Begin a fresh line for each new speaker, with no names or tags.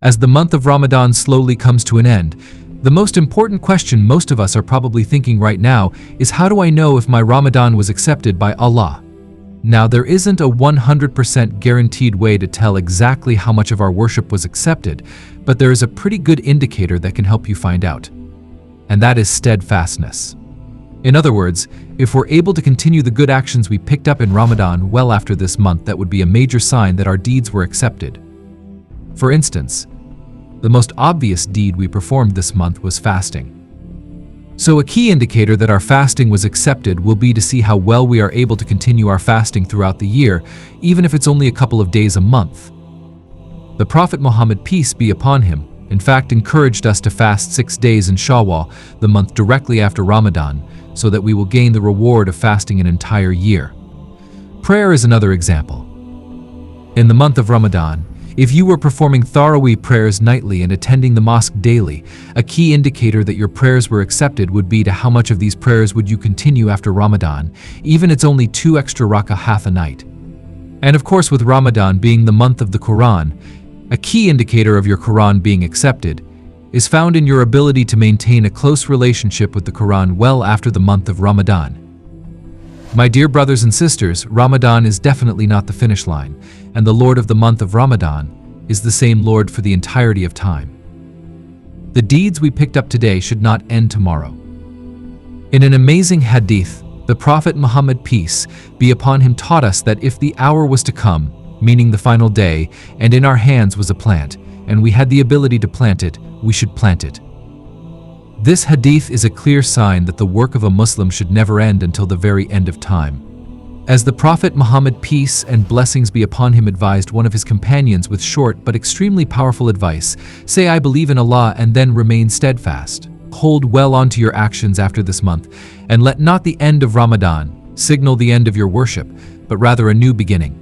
As the month of Ramadan slowly comes to an end, the most important question most of us are probably thinking right now is, how do I know if my Ramadan was accepted by Allah? Now, there isn't a 100% guaranteed way to tell exactly how much of our worship was accepted, but there is a pretty good indicator that can help you find out. And that is steadfastness. In other words, if we're able to continue the good actions we picked up in Ramadan well after this month, that would be a major sign that our deeds were accepted. For instance, the most obvious deed we performed this month was fasting. So a key indicator that our fasting was accepted will be to see how well we are able to continue our fasting throughout the year, even if it's only a couple of days a month. The Prophet Muhammad, peace be upon him, in fact encouraged us to fast 6 days in Shawwal, the month directly after Ramadan, so that we will gain the reward of fasting an entire year. Prayer is another example. In the month of Ramadan, if you were performing Taraweeh prayers nightly and attending the mosque daily, a key indicator that your prayers were accepted would be to how much of these prayers would you continue after Ramadan, even it's only 2 extra rak'ah a night. And of course, with Ramadan being the month of the Quran, a key indicator of your Quran being accepted is found in your ability to maintain a close relationship with the Quran well after the month of Ramadan. My dear brothers and sisters, Ramadan is definitely not the finish line, and the Lord of the month of Ramadan is the same Lord for the entirety of time. The deeds we picked up today should not end tomorrow. In an amazing hadith, the Prophet Muhammad, peace be upon him, taught us that if the hour was to come, meaning the final day, and in our hands was a plant, and we had the ability to plant it, we should plant it. This hadith is a clear sign that the work of a Muslim should never end until the very end of time. As the Prophet Muhammad, peace and blessings be upon him, advised one of his companions with short but extremely powerful advice, say, I believe in Allah, and then remain steadfast. Hold well onto your actions after this month, and let not the end of Ramadan signal the end of your worship, but rather a new beginning.